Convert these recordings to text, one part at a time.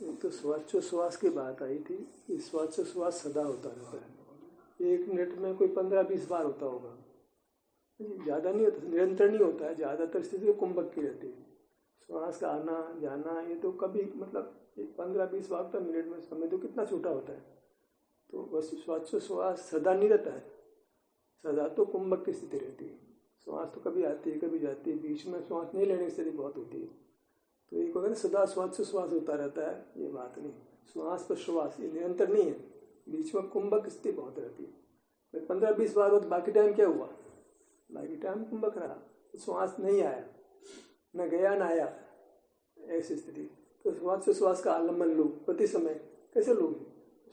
एक तो श्वासोच्छ्वास की बात आई थी कि श्वासोच्छ्वास सदा होता रहता है, 1 मिनट में कोई 15-20 बार होता होगा, ज़्यादा नहीं होता, निरंतर नहीं होता है। ज़्यादातर स्थिति कुंभक की रहती है। श्वास का आना जाना ये तो कभी मतलब 15-20 बार तो मिनट में, समय तो कितना छोटा होता है। तो बस श्वासोच्छ्वास सदा नहीं रहता है, सदा तो कुंभक की स्थिति रहती है। श्वास तो कभी आती है कभी जाती है, बीच में श्वास नहीं लेने की स्थिति बहुत होती है। तो एक होगा ना सदा श्वासोच्छ्वास होता रहता है, ये बात नहीं। श्वास पर श्वास ये निरंतर नहीं है, बीच में कुंभक स्थिति बहुत रहती है। 15-20 बार हो तो बाकी टाइम क्या हुआ, बाकी टाइम कुंभक रहा, श्वास नहीं आया, न गया न आया, ऐसी स्थिति। तो श्वासोच्छ्वास का आलम्बन लो प्रति समय, कैसे लोगे?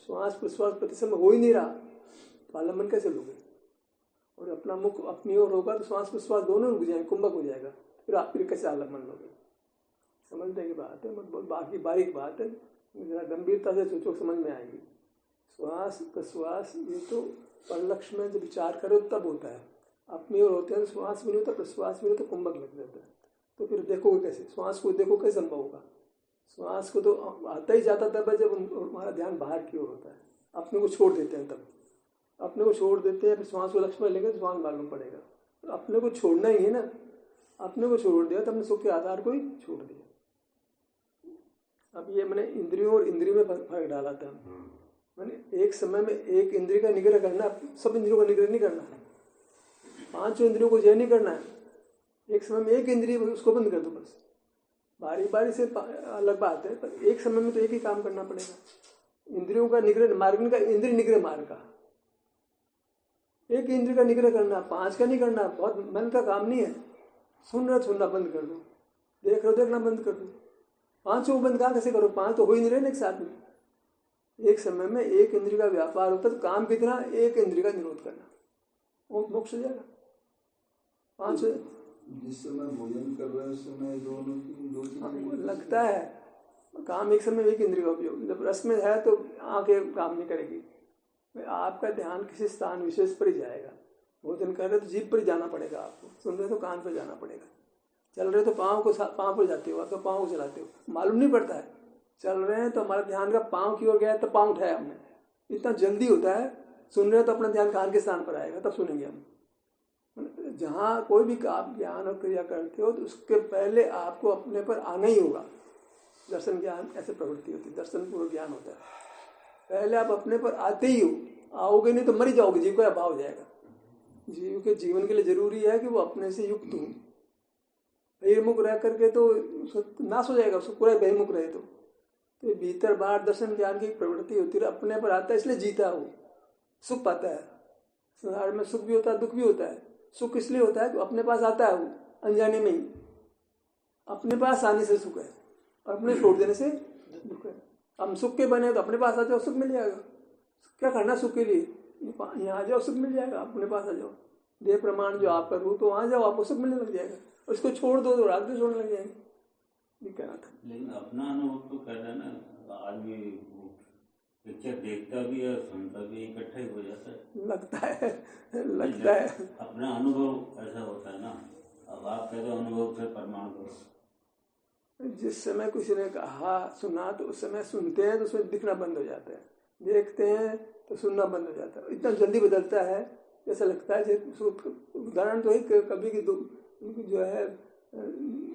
श्वास प्रश्वास प्रति समय हो ही नहीं रहा तो आलम्बन कैसे लोगे? और अपना मुख अपनी ओर होगा तो श्वास प्रश्वास दोनों रुक जाएंगे, कुंभक हो जाएगा, फिर आप फिर कैसे आलम्बन लोगे? समझने की बात है, मतलब बाकी बारीक बात है, जरा गंभीरता से सोचो समझ में आएगी। श्वास प्रश्वास ये तो परलक्ष्य में जब विचार करो तब होता है, अपनी ओर होते हैं तो श्वास भी नहीं होता प्रश्वास भी नहीं तो कुंभक लग जाता है। तो फिर देखोगे कैसे? श्वास को देखो कैसे संभव होगा? श्वास को तो आता ही जाता तब है जब हमारा ध्यान बाहर की ओर होता है, अपने को छोड़ देते हैं तब, अपने को छोड़ देते हैं, फिर श्वास को लक्ष्य में लेंगे तो श्वास मालूम पड़ेगा। तो अपने को छोड़ना ही है ना, अपने को छोड़ दिया तो हमने सुख के आधार को ही छोड़ दिया। अब ये मैंने इंद्रियों और इंद्रियों में फर्क डाला था। मैंने एक समय में एक इंद्रिय का निग्रह करना, सब इंद्रियों का निग्रह नहीं करना है, 5 इंद्रियों को जय नहीं करना है। एक समय में एक इंद्रिय उसको बंद कर दो बस, बारी बारी से अलग बात है, पर एक समय में तो एक ही काम करना पड़ेगा। इंद्रियों का निग्रह मार्ग का, इंद्रिय निग्रह मार्ग का, एक इंद्रिय का निग्रह करना, 5 का नहीं करना, बहुत मन का काम नहीं है। सुन रहे सुनना बंद कर दो, देख रहे देखना बंद कर दो। 5 को बंद कहाँ कैसे करो? 5 तो हो ही नहीं रहे ना एक साथ में। एक समय में एक इंद्रिय का व्यापार होता है तो काम कितना, एक इंद्रिय का निरोध करना, वो मोक्ष हो जाएगा। 5 जिस समय भोजन कर रहे हैं उस समय दोनों लगता है काम एक समय एक इंद्रिय का उपयोग। जब रस में है तो आंखें काम नहीं करेगी, आपका ध्यान किसी स्थान विशेष पर ही जाएगा। भोजन कर रहे तो जीभ पर ही जाना पड़ेगा आपको, सुन रहे तो कान पर जाना पड़ेगा, चल रहे तो पाँव पर जाते हो, तो पाँव को चलाते हो, मालूम नहीं पड़ता है। चल रहे हैं तो हमारा ध्यान का पाँव की ओर गया तो पाँव उठाया हमने, इतना जल्दी होता है। सुन रहे तो अपना ध्यान कान के स्थान पर आएगा, तब सुनेंगे हम। जहाँ कोई भी आप ज्ञान और क्रिया करते हो तो उसके पहले आपको अपने पर आना ही होगा। दर्शन ज्ञान ऐसे प्रवृत्ति होती है, दर्शन पूर्व ज्ञान होता है। पहले आप अपने पर आते ही हो, आओगे नहीं तो मर जाओगे, जीव का अभाव हो जाएगा। जीव के जीवन के लिए जरूरी है कि वो अपने से युक्त हो। बहिर्मुख रह करके तो नाश हो जाएगा, उसको पूरा बहिर्मुख रहे तो भीतर बाहर दर्शन ज्ञान की प्रवृत्ति होती है। अपने पर आता है इसलिए जीता हो, सुख पाता है। संसार में सुख भी होता है दुख भी होता है। सुख इसलिए होता है कि अपने पास आता है, वो अनजाने में ही अपने पास आने से सुख है और अपने छोड़ देने से दुख है। हम सुख के बने तो अपने पास आ जाओ, सुख मिल जाएगा। क्या करना सुख के लिए? यहाँ आ जाओ, सुख मिल जाएगा। अपने पास आ जाओ, देह प्रमाण जो आपका रूप तो वहाँ जाओ, आपको सुख मिलने लग जाएगा। और इसको छोड़ दो तो राग भी छोड़ने लग जाएंगे। ये कहना था। लेकिन अपना अनुभव तो कहना ना, आदमी पिक्चर देखता भी है सुनता भी इकट्ठा ही हो जाता है। लगता है अपना अनुभव ऐसा होता है ना। अब आप कह दो अनुभव से प्रमाण करो। जिस समय किसी ने कहा सुना तो उस समय सुनते हैं तो उसमें दिखना बंद हो जाता है, देखते हैं तो सुनना बंद हो जाता है। इतना जल्दी बदलता है, ऐसा लगता है। उदाहरण तो एक कभी की जो है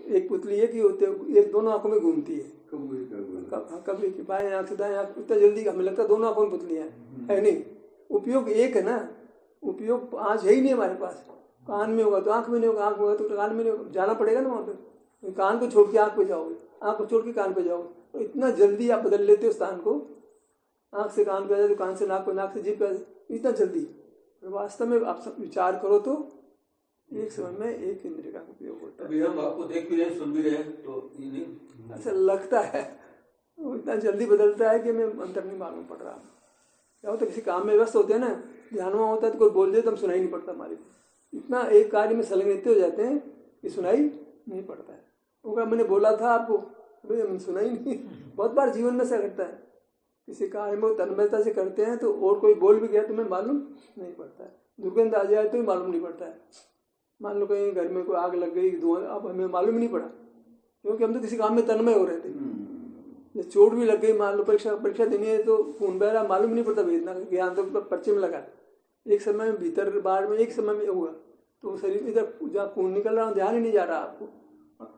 एक पुतली एक ही होते, एक दोनों आंखों में घूमती है, कभी बाएं आंख से दाएं आंख, इतना जल्दी हमें लगता है दोनों आंखों में पुतलियां है नहीं। उपयोग एक है ना, उपयोग 5 है ही नहीं हमारे पास। कान में होगा तो आंख में नहीं होगा, आंख में होगा तो कान में नहीं होगा, जाना पड़ेगा ना वहाँ पे। कान को छोड़ के आंख पे जाओगे, आंख को छोड़ के कान पे जाओगे, तो इतना जल्दी आप बदल लेते हो स्थान को। आंख से कान पे आ जाए तो कान से नाक पे, नाक से जीभ पे, इतना जल्दी। वास्तव में आप सब विचार करो तो एक समय में एक इंद्रिय का उपयोग होता है। हम आपको देख भी रहे सुन भी रहे तो ये नहीं ऐसा लगता है, वो इतना जल्दी बदलता है कि हमें अंतर नहीं मालूम पड़ रहा। क्या होता है किसी काम में व्यस्त होते हैं ना, ध्यान में होता है तो कोई बोल दे तो हम सुनाई नहीं पड़ता हमारे को। इतना एक कार्य में संलग्न इतने हो जाते हैं कि सुनाई नहीं पड़ता है। वो क्या मैंने बोला था आपको, भाई हमने सुना ही नहीं। बहुत बार जीवन में ऐसा घटता है, किसी कार्य में तन्मयता से करते हैं तो और कोई बोल भी गया तो हमें मालूम नहीं पड़ता है। दुर्गंध आ जाए तो भी मालूम नहीं पड़ता है। मान लो कहीं घर में कोई आग लग गई, धुआं, अब हमें मालूम नहीं पड़ा क्योंकि हम तो किसी काम में तन्मय हो रहे थे। जब चोट भी लग गई, मान लो परीक्षा देनी है तो खून बह रहा, मालूम नहीं पड़ता वेदना, ज्ञान तो पर्चे में लगा, एक समय में भीतर बाहर में एक समय में हुआ, तो शरीर इधर जहाँ खून निकल रहा ध्यान ही नहीं जा रहा आपको।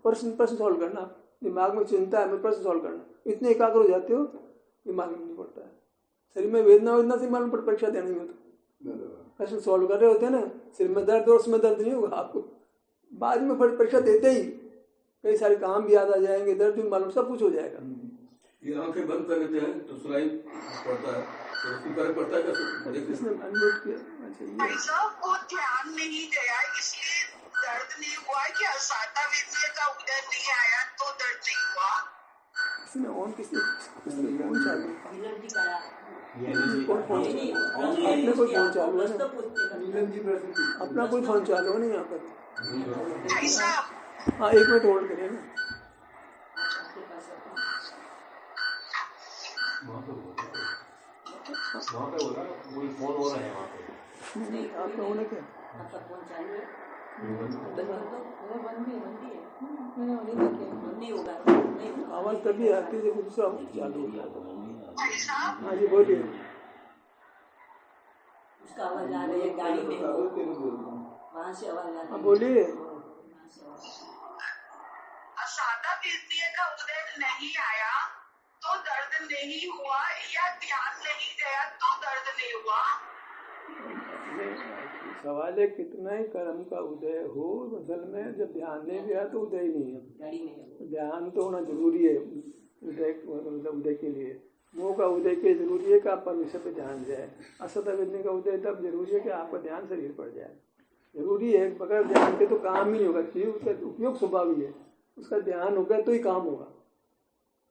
प्रश्न सॉल्व करना, दिमाग में चिंता है, प्रश्न सॉल्व करना, इतने एकाग्र हो जाते हो दिमाग में नहीं पड़ता है। शरीर में वेदना से मालूम पड़ता, परीक्षा देने में तो प्रश्न सॉल्व कर रहे होते हैं ना, सिर में दर्द और उसमें दर्द नहीं होगा आपको, बाद में परीक्षा देते ही कई सारे काम भी याद आ जाएंगे, दर्द भी मालूम, सब कुछ हो जाएगा। ये आंखें बंद कर लेते हैं तो सुनाई पड़ता है, तो उसको फर्क पड़ता है क्या? किसने अनम्यूट किया? अच्छा, ऐसा वो ध्यान नहीं गया इसलिए दर्द नहीं हुआ, कि असाता विद्या का उदय नहीं आया तो दर्द नहीं हुआ। किसने ऑन किसने फोन चालू? अपने कोई फोन चालू है ना? अपना कोई फोन चालू है नहीं यहाँ पर? ऐसा हाँ, 1 मिनट होल्ड करिए ना। वहाँ पे हो रहा है, वही फोन हो रहा है वहाँ पे। नहीं, आप लोगों ने क्या आवाज तभी आती है जब दूसरा चालू हो गया। ऐसा हाँ जी, बोलिए। उसका आवाज आ रही है गाड़ी में, वहाँ से आवाज आ रही है। हाँ, बोलिए। असाता विद्या का उदय नहीं आया तो दर्द नहीं हुआ, या ध्यान नहीं गया तो दर्द नहीं हुआ। सवाल है कितना ही कर्म का उदय हो, असल में जब ध्यान नहीं गया तो उदय नहीं है। गाड़ी में ध्यान तो होना जरूरी है उदय के लिए। मोह का उदय के जरूरी है कि आप परमेश्वर पे ध्यान जाए। असत विद्या का उदय तब जरूरी है कि आपका ध्यान शरीर पर जाए, जरूरी है। बगैर ध्यान के तो काम ही नहीं होगा। चीज उसका उपयोग स्वभाव ही है, उसका ध्यान होगा तो ही काम होगा।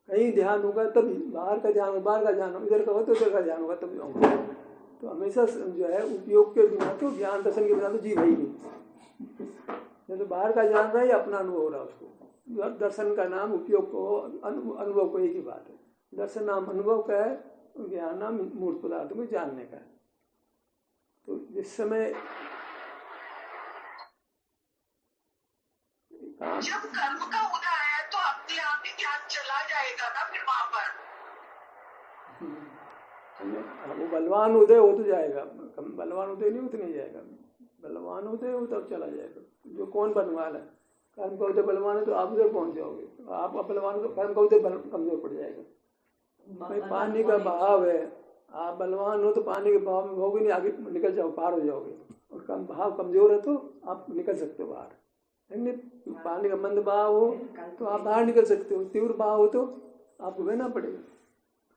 कहीं ध्यान होगा तभी, बाहर का ध्यान बाहर का ध्यान, इधर का हो तो इधर का ध्यान होगा तभी होगा। तो हमेशा जो है उपयोग के बिना तो ज्ञान दर्शन के बिना तो जीव है ही नहीं। तो बाहर का जान रहा है या अपना अनुभव हो रहा है उसको। दर्शन का नाम उपयोग को अनुभव को एक ही बात है। दर्शन नाम अनुभव का है, ज्ञान नाम मूर्त पदार्थों में जानने का है। तो जिस समय जब कर्म का उदय आया तो अपने आप ही ध्यान चला जाएगा ना फिर वहां पर। वो बलवान उदय हो तो जाएगा, बलवान उदय नहीं हो तो नहीं जाएगा। बलवान उदय हो तब चला जाएगा। जो कौन बलवान है, कर्म का उदय बलवान है तो आप उधर पहुंच जाओगे। आप बलवान तो कर्म का उदय कमजोर पड़ जाएगा। भाई पानी का बहाव है, आप बलवान हो तो पानी के बहाव में होगे नहीं, आगे निकल जाओ, पार हो जाओगे। और कम बहाव कमजोर है तो आप निकल सकते हो बाहर। पानी का मंद बहाव हो तो आप बाहर निकल सकते हो, तीव्र बहाव हो तो आपको बहना पड़ेगा।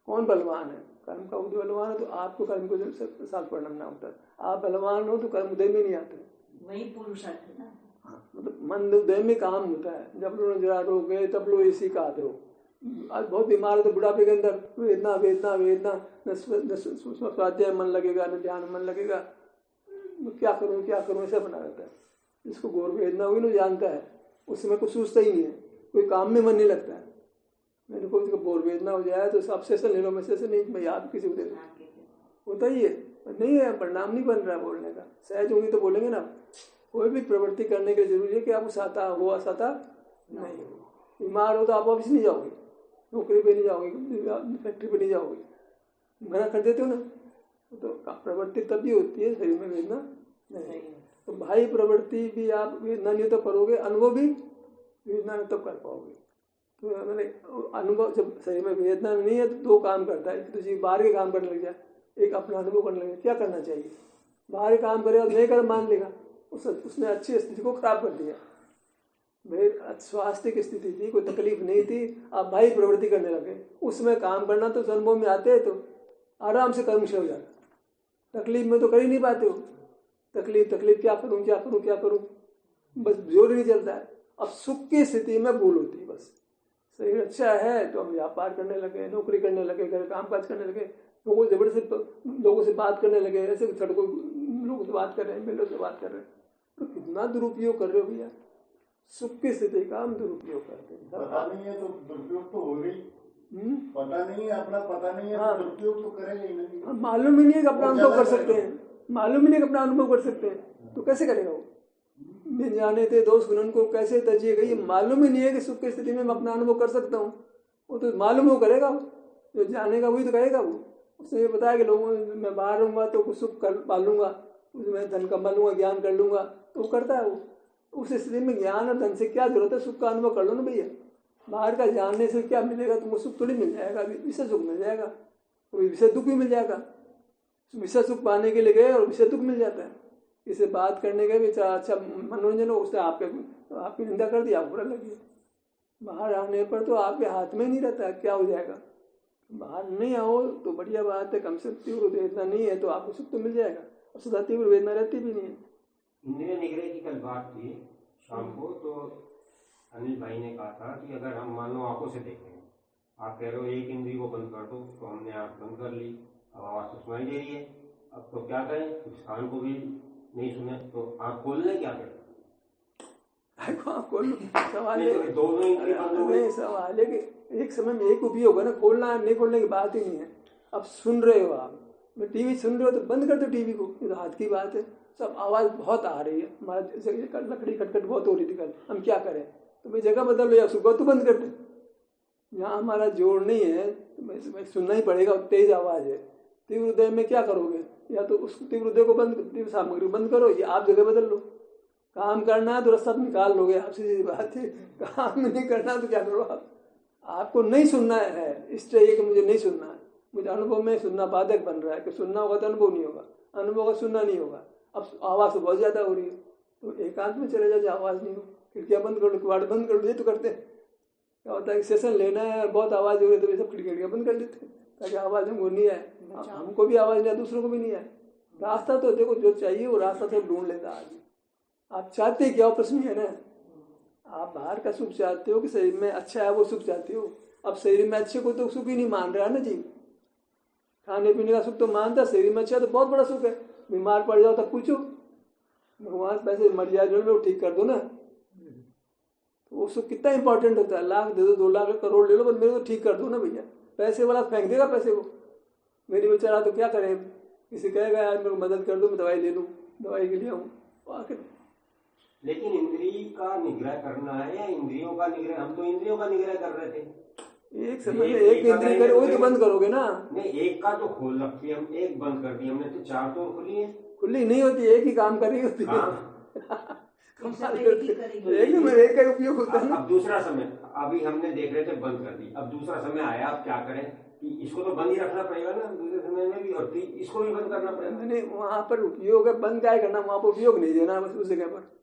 कौन बलवान है? कर्म का उदय बलवान है तो आपको कर्म को साथ परिणमना होता है। आप बलवान हो तो कर्म उदय में नहीं आते, वही पुरुषार्थ है ना। हाँ, मतलब मंद उदय में काम होता है। जब लोग जरा रो गए तब लोग इसी का आदर हो। आज बहुत बीमार है तो बुढ़ापे के अंदर वेदना वेदना वेदना, न स्वाध्याय मन लगेगा न ध्यान मन लगेगा, क्या करूँ ऐसा बना रहता है। जिसको घोर वेदना हुई ना जानता है, उस समय कुछ सोचता ही नहीं है, कोई काम में मन नहीं लगता है। मेरे को घोर वेदना हो जाए तो सबसे लेनो में से नहीं, मैं याद किसी को दे होता ही है। नहीं है, परिणाम नहीं बन रहा है बोलने का। सहज होंगी तो बोलेंगे ना। कोई भी प्रवृत्ति करने के लिए जरूरी है कि आपको साता हो असाता नहीं हो। बीमार हो तो आप ऑफिस नहीं जाओगे, नौकरी पे नहीं जाओगे, फैक्ट्री पे नहीं जाओगे, मना कर देते हो ना। तो प्रवृत्ति तभी होती है शरीर में वेदना नहीं। तो भाई प्रवृत्ति भी आप वेदना नहीं तो करोगे, अनुभव भी वेदना नहीं तब कर पाओगे। तो मैंने अनुभव जब शरीर में वेदना नहीं है तो दो काम करता है। तो जीव बाहर के काम करने लग जाए, एक अपना अनुभव करने लगे। क्या करना चाहिए? बाहर के काम करेगा नहीं कर मान लेगा, उसने अच्छी स्थिति को खराब कर दिया। भाई स्वास्थ्य की स्थिति थी, कोई तकलीफ नहीं थी, आप भाई प्रवृत्ति करने लगे, उसमें काम करना तो अनुभव में आते हैं तो आराम से कर्म हो जाता। तकलीफ में तो कर ही नहीं पाते हो। तकलीफ क्या करूं, बस जोर नहीं चलता है। अब सुख की स्थिति में भूल होती है। बस शरीर अच्छा है तो हम व्यापार करने लगे, नौकरी करने लगे, घर काम काज करने लगे, लोगों से बात करने लगे। ऐसे सड़कों लोगों से बात कर रहे हैं, मिलों से बात कर रहे हैं। तो कितना दुरुपयोग कर रहे हो भैया। सुख की स्थिति का हम दुरुपयोग करते हैं। पता नहीं है तो दुरुपयोग तो हो गई। पता नहीं है अपना, पता नहीं है तो दुरुपयोग तो करेंगे ही नहीं। मालूम ही नहीं है कि अपना अनुभव कर सकते हैं, मालूम ही नहीं कि अपना अनुभव कर सकते हैं तो कैसे करेगा वो? मिल जाने थे दोस्त गुणन को कैसे तजिएगा? ये मालूम ही नहीं है कि सुख की स्थिति में मैं अपना अनुभव कर सकता हूँ। वो तो मालूम वो करेगा, जो जानेगा वही तो करेगा। वो उसने ये बताया कि लोगों मैं बाहर रहूँगा तो कुछ सुख कर पालूंगा, उसमें धन कमा लूँगा, ज्ञान कर लूँगा, तो वो करता है। वो उस स्थिति में ज्ञान और धन से क्या जरूरत है, सुख का अनुभव कर लो ना भैया। बाहर का जानने से क्या मिलेगा, तुमको सुख थोड़ी मिल जाएगा, विषय सुख मिल जाएगा, कोई विषय दुख भी मिल जाएगा। विषय सुख पाने के लिए गए और विषय दुख मिल जाता है। इसे बात करने के भी अच्छा मनोरंजन हो, उसने आपकी निंदा कर दिया, बुरा लगे। बाहर आने पर तो आपके हाथ में नहीं रहता क्या हो जाएगा। बाहर नहीं आओ तो बढ़िया बात है, कम से तीव्र वेदना नहीं है तो आपको सुख तो मिल जाएगा, और सदा तीव्र वेदना रहती भी नहीं है। इंद्रिय निग्रह की कल बात थी शाम को, तो अनिल भाई ने कहा था कि अगर हम मान लो आंखों से देखें, आप कह रहे हो एक इंद्रिय को बंद कर दो, तो हमने आंख बंद कर ली, अब आवाज तो सुनाई दे रही है, अब तो क्या करें, कुछ कान को भी नहीं सुने, तो आंख खोल लें, क्या करें? सवाल है दोनों इंद्रिय बंद हो गए। सवाल है कि एक समय में एक उपयोग है ना, खोलना नहीं खोलने की बात ही नहीं है। अब सुन रहे हो आप, मैं टीवी सुन रहे हो तो बंद कर दो टीवी को, ये तो हाथ की बात है। सब आवाज़ बहुत आ रही है, हमारा लकड़ी खटखट बहुत हो रही थी कल, हम क्या करें, तो भाई जगह बदल लो या सुबह तो बंद कर दे। यहाँ हमारा जोड़ नहीं है तो मैं सुनना ही पड़ेगा, तेज आवाज़ है। तीव्र हृदय में क्या करोगे, या तो उस तीव्र हृदय को बंद, तीव्र सामग्री बंद करो, या आप जगह बदल लो। काम करना है तो रास्ता निकाल लोगे, आपसे सीधी बात है। काम नहीं करना तो क्या करो आप, आपको नहीं सुनना है, इस चाहिए कि मुझे नहीं सुनना है, मुझे अनुभव में सुनना बाधक बन रहा है कि सुनना होगा तो अनुभव नहीं होगा, अनुभव का सुनना नहीं होगा। अब आवाज़ तो बहुत ज़्यादा हो रही है, तो एकांत में चले जाए, आवाज़ नहीं हो, खिड़कियाँ बंद कर लो, किवाड़ बंद कर लो, ये तो करते हैं। क्या होता है कि सेशन लेना है और बहुत आवाज़ हो रही है तो ये सब खिड़कियाँ बंद कर देते हैं ताकि आवाज़ हमको नहीं आए, हमको भी आवाज़ नहीं आए, दूसरों को भी नहीं आए। रास्ता तो देखो जो चाहिए वो रास्ता सब ढूंढ लेता है आदमी। आप चाहते क्या हो, प्रश्न है ना, आप बाहर का सुख चाहते हो कि शरीर में अच्छा है वो सुख चाहते हो। अब शरीर में अच्छे को तो सुख ही नहीं मान रहा है ना जीव, खाने पीने का सुख तो मानता, शरीर में अच्छा तो बहुत बड़ा सुख है। बीमार पड़ जाओ तब पूछो, भगवान पैसे मर जाए जो वो ठीक कर दो ना, तो वो सुख कितना इंपॉर्टेंट होता है। लाख दे दो, 2 लाख करोड़ ले लो, पर मेरे को ठीक कर दो ना भैया। पैसे वाला फेंक देगा पैसे को, मेरी बेचारा तो क्या करे, किसी कहेगा यार मेरे को मदद कर दो, मैं दवाई ले लूँ, दवाई के लिए आऊँ आखिर। लेकिन इंद्रिय का निग्रह करना है या इंद्रियों का निग्रह, हम तो इंद्रियों का निग्रह कर रहे थे। एक समय में एक इंद्रिय करे वही तो बंद करोगे ना। नहीं, एक का तो खोल रखी है, हम एक बंद कर दी हमने, तो 4 तो खुली है। खुली नहीं होती, एक ही काम कर रही होती है। एक में एक का उपयोग होता है। अब दूसरा समय, अभी हमने देख रहे थे बंद कर दी, अब दूसरा समय आया, अब क्या करें कि इसको तो बंद ही रखना पड़ेगा ना दूसरे समय में भी, और इसको भी बंद करना पड़ेगा। मैंने वहाँ पर उपयोग है, बंद क्या करना, वहाँ पर उपयोग नहीं देना, बस उस जगह पर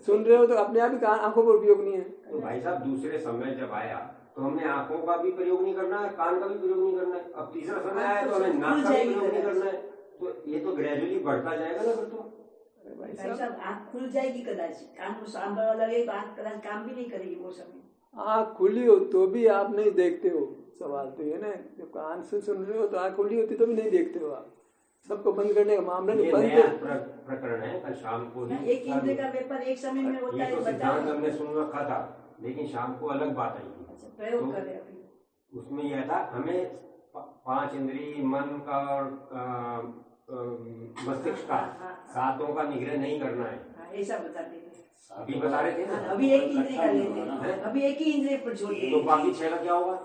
सुन रहे हो तो अपने आप ही आंखों पर उपयोग नहीं है। तो भाई साहब दूसरे समय जब आया तो हमने आंखों का भी प्रयोग नहीं करना है, कान का भी प्रयोग नहीं करना है। अब तीसरा समय आया तो हमें नाक का भी प्रयोग नहीं करना है, तो ये तो ग्रेजुअली बढ़ता जाएगा ना। फिर तो भाई साहब आँख खुल जाएगी कदाचित, कान को सांभर लगे तो आँख कदाचित काम भी नहीं करेगी वो समय। आँख खुली हो तो भी आप नहीं देखते हो, सवाल तो ये ना, जब कान से सुन रहे हो तो आँख खुली होती तो भी नहीं देखते हो आप। सबको बंद करने का मामला नहीं, बंद प्रकरण है। कल शाम को ही एक इंद्रिय का व्यापार एक समय में होता है, सिद्धांत हमने सुन रखा था, लेकिन शाम को अलग बात आई थी। प्रयोग कर रहे अभी उसमें यह था हमें 5 इंद्रिय, मन का और मस्तिष्क का, 7 का निग्रह नहीं करना है, ऐसा बताते थे। अभी बता रहे थे ना। अभी एक इंद्रिय का लेते हैं, अभी एक ही इंद्रिय पर छोड़ तो बाकी 6 का क्या होगा?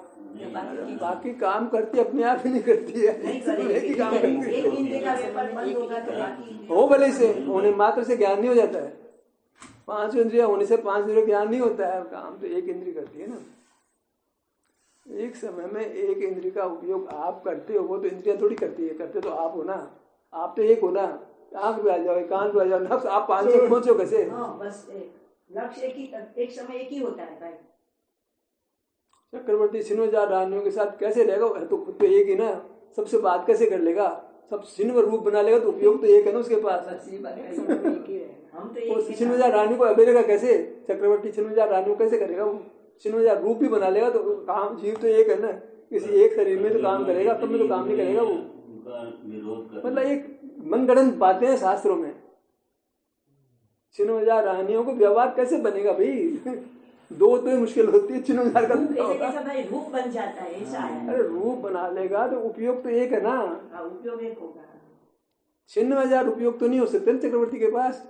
बाकी काम करती अपने आप ही नहीं करती है, नहीं करेगी। एक ही काम करती एक इंद्रिय का व्यापार बंद होगा तो बाकी हो भले से होने मात्र से ज्ञान नहीं हो जाता है। 5 इंद्रिया होने से 5 इंद्रिय ज्ञान नहीं होता है, काम तो एक इंद्रिय करती है ना। एक समय में एक इंद्रिय का उपयोग आप करते हो, वो तो इंद्रिया थोड़ी करती है, करते तो आप हो ना, आप तो एक हो ना। आंख पे आ जाओ, कान पे आ जाओ, नफ्स आप 5 तक पहुंचो कैसे? बस लक्ष्य एक समय एक ही होता है भाई। चक्रवर्ती 96,000 रानियों के साथ कैसे रहेगा, तो खुद तो एक ही ना, सबसे बात कैसे कर लेगा, सब सिन्वर रूप बना लेगा, तो उपयोग तो एक है ना उसके पास। हम तो 96,000 रानियों को अबेरेगा कैसे, चक्रवर्ती 96,000 रानियों कैसे करेगा वो? 96,000 रूप भी बना लेगा तो काम, जीव तो एक है ना, किसी एक शरीर में तो काम करेगा, तब में तो काम नहीं करेगा वो। मतलब एक मनगढ़ंत बातें हैं शास्त्रों में। 96,000 रानियों को व्यवहार कैसे बनेगा भाई? 2 तो ही मुश्किल होती है, 96,000 का भाई रूप बन जाता है, ऐसा है। अरे रूप बना लेगा तो उपयोग तो एक है ना, उपयोग एक होगा। 96,000 उपयोग तो नहीं हो सकते चक्रवर्ती के पास।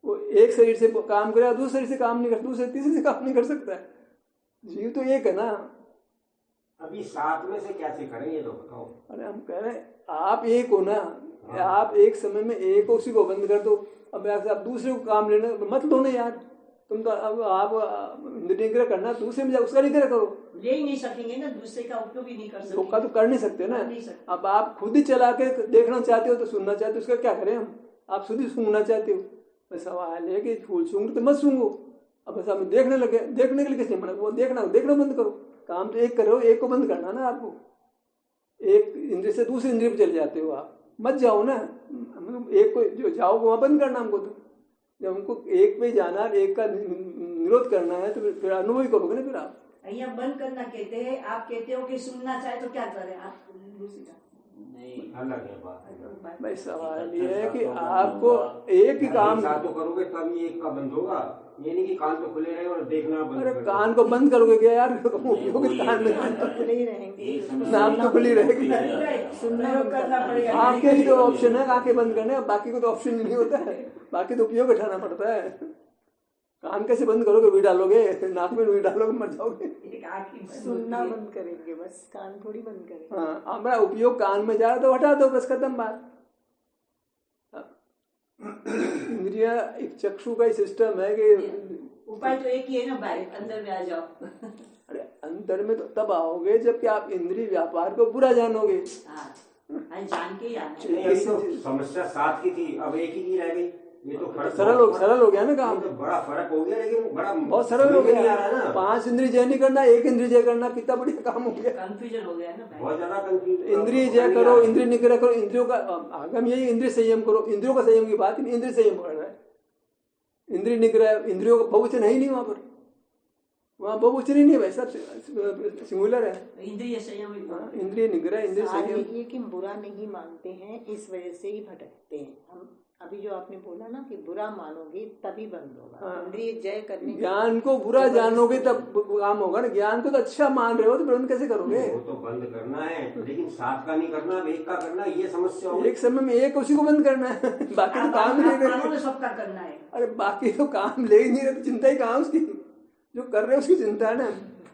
वो एक शरीर से काम करेगा, दूसरे शरीर से काम नहीं कर, दूसरे तीसरे से काम नहीं कर सकता है। जीव तो एक है ना, अभी 7 में से कैसे करें ये तो बताओ। अरे हम कह रहे हैं आप एक हो ना, आप एक समय में एक उसी को बंद कर दो। अब ऐसे आप दूसरे को काम लेना मत लो ना यार। तुम तो अब आप निग्रह करना दूसरे में उसका निग्रह करो। ले ही नहीं सकेंगे ना, दूसरे का उपयोग ही नहीं कर सकते। उसका तो कर नहीं सकते ना। नहीं सकते। अब आप खुद ही चला के देखना चाहते हो तो सुनना चाहते हो, उसका क्या करें हम। आप खुद ही सूंघना चाहते हो, बस सवाल है कि फूल सूंघ तो मत सूंघो। अब बस आप देखने लगे, देखने के लिए किसने मना, वो देखना बंद करो। काम तो एक करो, एक को बंद करना ना आपको। एक इंद्रिय से दूसरी इंद्रिय पे चले जाते हो आप, मत जाओ ना। एक को जो जाओ वहाँ बंद करना हमको। तो जब हमको एक पे जाना, एक का निरोध करना है तो फिर अनुभव ही करोगे ना फिर आप। यहाँ बंद करना कहते हैं, आप कहते हो कि सुनना चाहे तो क्या करें आप। नहीं, अलग है बात। भाई सवाल ये है कि आपको एक ही काम तो करोगे तभी एक का बंद होगा, ये नहीं कि कान तो खुले रहे और देखना बंद। अरे कान को बंद करोगे क्या यार, कान में खुले ही रहेंगे, नाम तो खुली रहेगी। सुनना करना पड़ेगा। आंखें ही तो ऑप्शन है आंखें बंद करने, बाकी को तो ऑप्शन ही नहीं होता है। बाकी तो उपयोग उठाना पड़ता है। कान कैसे बंद करोगे, रुई डालोगे नाक में, रुई डालोगे मर जाओगे। सुनना बंद करेंगे बस, कान थोड़ी बंद करेंगे। हाँ, हमारा उपयोग कान में जा रहा तो हटा दो, बस खत्म बात। इंद्रिया एक चक्षु का ही सिस्टम है कि उपाय तो एक ही है ना, बाहर अंदर में आ जाओ। अरे अंदर में तो तब आओगे जबकि आप इंद्रिय व्यापार को बुरा जानोगे। जान के ही आना है। नहीं, अभी तो समस्या 7 की थी, अब एक ही की रह गई। ये तो सरल हो गया ना काम। तो बड़ा फर्क हो गया, लेकिन बड़ा बहुत सरल हो गया ना। 5 इंद्रिय जय नहीं करना, 1 इंद्रिय जय करना, कितना बढ़िया काम हो गया। कंफ्यूजन हो गया ना, बहुत ज्यादा कंफ्यूज। इंद्रिय जय करो, इंद्रिय निग्रह करो, इंद्रियों का आगम यही इंद्रिय संयम करो। इंद्रियों का संयम की बात नहीं, इंद्रिय संयम कर रहा है। इंद्रिय निग्रह, इंद्रियों का बहुवचन है ही नहीं वहां पर, वहां बहुवचन ही नहीं है, सब सिंगुलर है। इंद्रिय संयम, इंद्रिय निग्रह, इंद्रिय संयम। ये कि बुरा नहीं मानते हैं, इस वजह से ही भटकते हैं हम। अभी जो आपने बोला ना कि बुरा मानोगे तभी बंद होगा। इंद्रिय जय करने, ज्ञान को बुरा जानोगे तब काम होगा ना। ज्ञान को तो अच्छा मान रहे हो तो बंद कैसे करोगे। वो तो बंद करना है, लेकिन 7 का नहीं करना, अब 1 का करना, ये समस्या हो। एक समय में एक उसी को बंद करना है, बाकी तो काम ले रहे। सबका करना है। अरे बाकी तो काम ले ही नहीं रहे, तो चिंता ही कहाँ उसकी। जो कर रहे हैं उसकी चिंता है ना।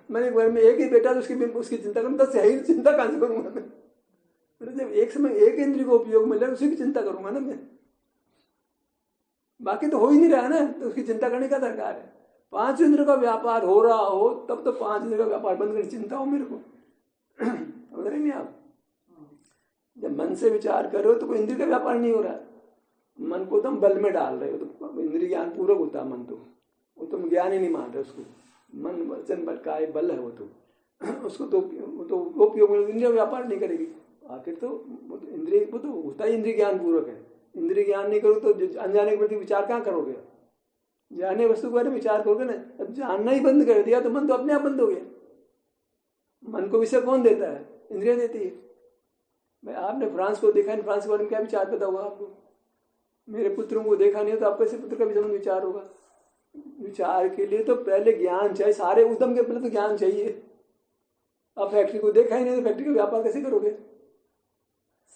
मैंने घर में एक ही बेटा तो उसकी चिंता करूँ, 10 है ही चिंता कहाँ से करूंगा मैं। जब एक समय एक इंद्रिय को उपयोग मिले उसी की चिंता करूंगा ना मैं। बाकी तो हो ही नहीं रहा ना, तो उसकी चिंता करने का दरकार है। 5 इंद्रियों का व्यापार हो रहा हो तब तो 5 इंद्रियों का व्यापार बंद करने चिंता हो मेरे को। समझ रहे नहीं आप। जब मन से विचार कर रहे हो तो कोई इंद्रिय का व्यापार नहीं हो रहा। मन को तुम बल में डाल रहे हो, तो इंद्रिय ज्ञान पूर्वक होता है मन। तो वो तुम ज्ञान ही नहीं मान रहे उसको। मन वचन बल का बल है वो तो उसको तो उपयोग इंद्रिय व्यापार नहीं करेगी। आखिर तो इंद्रिय वो तो होता ही इंद्रिय ज्ञान पूर्वक है। इंद्रिय ज्ञान नहीं करो तो अनजाने के प्रति विचार कहाँ करोगे। जाने वस्तु के बारे में विचार करोगे ना। अब जानना ही बंद कर दिया तो मन तो अपने आप बंद हो गया। मन को विषय कौन देता है, इंद्रिया देती है। भाई आपने फ्रांस को देखा नहीं, फ्रांस के बारे में क्या विचार पैदा हुआ आपको। मेरे पुत्रों को देखा नहीं हो तो आपको ऐसे पुत्र का भी विचार होगा। विचार के लिए तो पहले ज्ञान चाहिए, सारे उद्यम के पहले तो ज्ञान चाहिए। आप फैक्ट्री को देखा ही नहीं तो फैक्ट्री का व्यापार कैसे करोगे।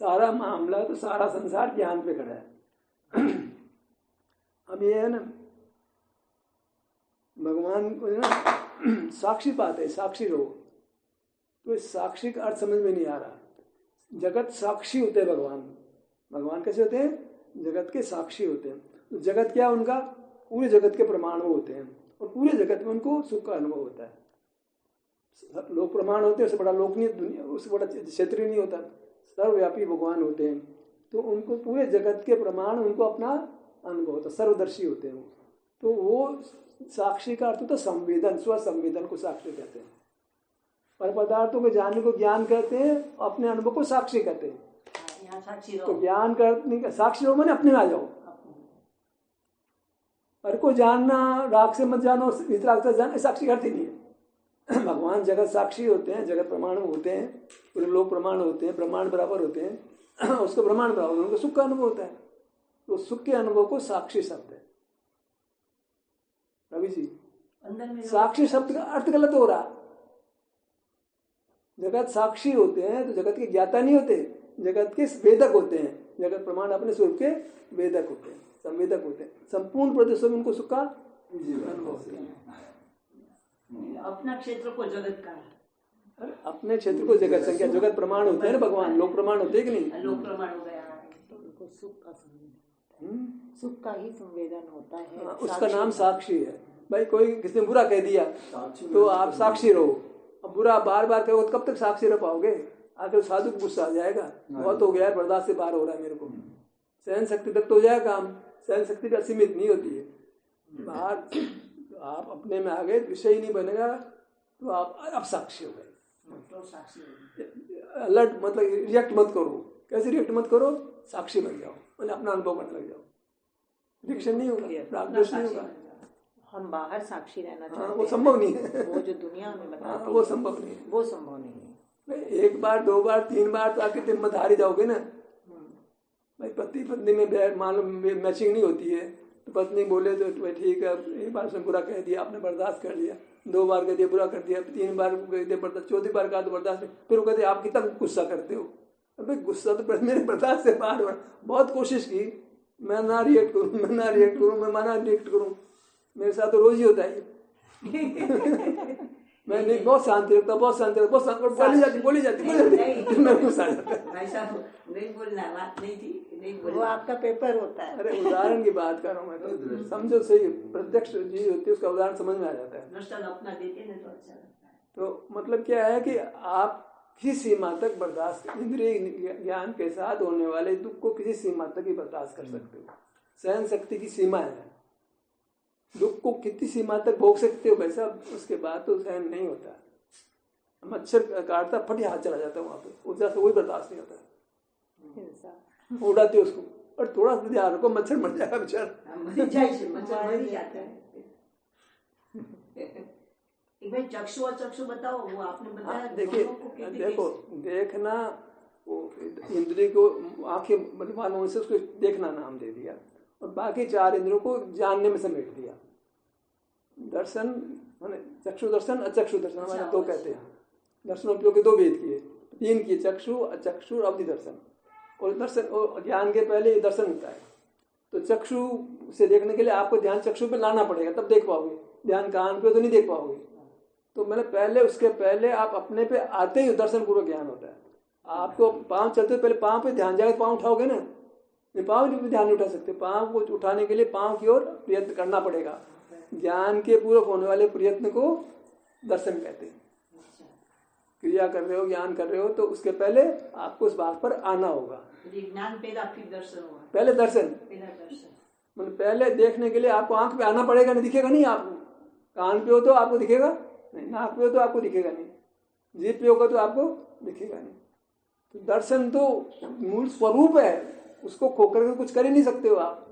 सारा मामला तो सारा संसार ज्ञान पे खड़ा है। अब ये है ना, भगवान को ना साक्षी पाते हैं, साक्षी रहो। तो इस साक्षी का अर्थ समझ में नहीं आ रहा। जगत साक्षी होते हैं भगवान। भगवान कैसे होते हैं, जगत के साक्षी होते हैं। तो जगत क्या उनका, पूरे जगत के प्रमाण वो होते हैं और पूरे जगत में उनको सुख का अनुभव होता है। लोक प्रमाण होते हैं, उससे बड़ा लोक नहीं, दुनिया उससे बड़ा क्षेत्र नहीं होता। सर्वव्यापी भगवान होते हैं तो उनको पूरे जगत के प्रमाण उनको अपना अनुभव होता है, सर्वदर्शी होते हैं वो। तो वो साक्षी का अर्थ होता है संवेदन, स्वसंवेदन को साक्षी कहते हैं। पर पदार्थों को जानने को ज्ञान कहते हैं, अपने अनुभव को साक्षी कहते हैं। साक्षी तो ज्ञान करने साक्षी रहो मैंने अपने में आ जाओ। पर को जानना, राग से मत जानो, वितराग से जाना, साक्षी करती नहीं है। भगवान जगत साक्षी होते हैं, जगत प्रमाण होते हैं, पूरे लोक प्रमाण होते हैं, ब्रह्मांड बराबर होते हैं। उसका ब्रह्मांड बराबर उनको सुख का अनुभव होता है। तो सुख के अनुभव को साक्षी शब्द है। रवि जी, साक्षी शब्द का अर्थ गलत हो रहा। जगत साक्षी होते हैं तो जगत के ज्ञाता नहीं होते, जगत के वेदक होते हैं। जगत प्रमाण अपने स्वरूप के वेदक होते हैं, संवेदक होते हैं। संपूर्ण प्रदेशों में उनको सुख का अनुभव होता है। अपना क्षेत्र को जगत का अपने क्षेत्र को जगत संज्ञा, जगत प्रमाण होते हैं ना भगवान, लोक प्रमाण होते हैं कि नहीं? लोक प्रमाण हो गया। तो उनको सुख का संवेदन, सुख का ही संवेदन होता है। उसका नाम साक्षी है। भाई कोई किसी ने बुरा कह दिया तो आप साक्षी रहो। अब बुरा बार बार कहो तो कब तक साक्षी रह पाओगे? आखिर साधु को गुस्सा आ जाएगा, बहुत हो गया, बर्दाश्त से बाहर हो रहा है मेरे को, सहन शक्ति तक तो हो जाएगा काम। सहन शक्ति भी असीमित नहीं होती है। बाहर आप अपने में आ गए, विषय ही नहीं बनेगा तो आप साक्षी हो गए। अलर्ट मतलब रिएक्ट मत करो। कैसे रिएक्ट मत करो? साक्षी बन जाओ, मतलब अपना अनुभव करने लग जाओ। रिएक्शन नहीं होगा, रागद्वेष नहीं होगा। हम बाहर साक्षी रहना चाहते हैं, वो संभव नहीं है। वो जो दुनिया में बताते हैं वो संभव नहीं है, वो संभव नहीं है। एक बार, दो बार, तीन बार तो आके हिम्मत हारी जाओगे ना। भाई पति पत्नी में मान लो मैचिंग नहीं होती है तो पत्नी बोले तो ठीक है, एक बार उसने बुरा कह दिया, आपने बर्दाश्त कर लिया, दो बार कह दिया बुरा कर दिया, तीन बार कह दिया बर्दाश्त, चौथी बार कहा तो बर्दाश्त नहीं। फिर वो कहते आप कितना गुस्सा करते हो? अबे गुस्सा तो मेरे बर्दाश्त से बाहर हुआ। बहुत कोशिश की मैं ना रिएक्ट करूँ, मैं ना रिएक्ट करूँ, मैं माना रिएक्ट करूँ। मेरे साथ तो रोज ही होता है। मैं नहीं, बहुत शांति रखता, बहुत शांति रखता, बहुत शांति, बोली जाती मैं गुस्सा आ जाता। भाई साहब नहीं बोलना, बात नहीं थी, नहीं बोलना। वो आपका पेपर होता है। अरे उदाहरण की बात कर रहा हूँ मैं तो, समझो सही, प्रत्यक्ष चीज होती है उसका उदाहरण समझ में आ जाता है। दृष्टांत अपना देते हैं तो अच्छा लगता है। तो मतलब क्या है कि आप किसी सीमा तक बर्दाश्त, इंद्रिय ज्ञान के साथ होने वाले दुख को किसी सीमा तक ही बर्दाश्त कर सकते हो। सहन शक्ति की सीमा है। दुख को कितनी सीमा तक भोग सकते हो वैसा, उसके बाद तो सहन नहीं होता। मच्छर काटता फट हाथ चला जाता है वहां पे, उसका से वही बर्दाश्त नहीं होता। उड़ाते उसको, और थोड़ा सा ध्यान रखो मच्छर मर जाएगा बेचारा। मर जाता है। भाई चक्षु और चक्षु बताओ, वो आपने बताया। देखिए देखो, देखना वो इंद्रिय को, आंखें मानो से उसको देखना नाम दे दिया, और बाकी चार इंद्रियों को जानने में समेट दिया। दर्शन माने चक्षु दर्शन, अचक्षु दर्शन, हमारे दो कहते हैं। दर्शन उपयोग के दो भेद किए, तीन किए, चक्षु, अचक्षु, अवधि दर्शन। और दर्शन और ज्ञान के पहले ये दर्शन होता है। तो चक्षु से देखने के लिए आपको ध्यान चक्षु पे लाना पड़ेगा, तब देख पाओगे। ध्यान कान पे तो नहीं देख पाओगे। तो मैंने पहले, उसके पहले आप अपने पे आते ही दर्शन पूर्वक ज्ञान होता है। आपको पाँव चलते हो, पहले पाँव पे ध्यान जाएगा, पाँव उठाओगे ना, पाँव भी ध्यान नहीं उठा सकते। पाँव को उठाने के लिए पाँव की ओर प्रयत्न करना पड़ेगा। ज्ञान के पूर्वक होने वाले प्रयत्न को दर्शन कहते हैं। क्रिया कर रहे हो, ज्ञान कर रहे हो, तो उसके पहले आपको उस बात पर आना होगा। ज्ञान पहला फिर दर्शन होगा। पहले दर्शन, मतलब पहले देखने के लिए आपको आंख पे आना पड़ेगा, नहीं दिखेगा नहीं आपको। कान पे हो तो आपको दिखेगा नहीं, नाक पे हो तो आपको दिखेगा नहीं, जीभ पे होगा तो आपको दिखेगा नहीं। तो दर्शन तो मूल स्वरूप है, उसको खोकर के कुछ कर ही नहीं सकते हो आप।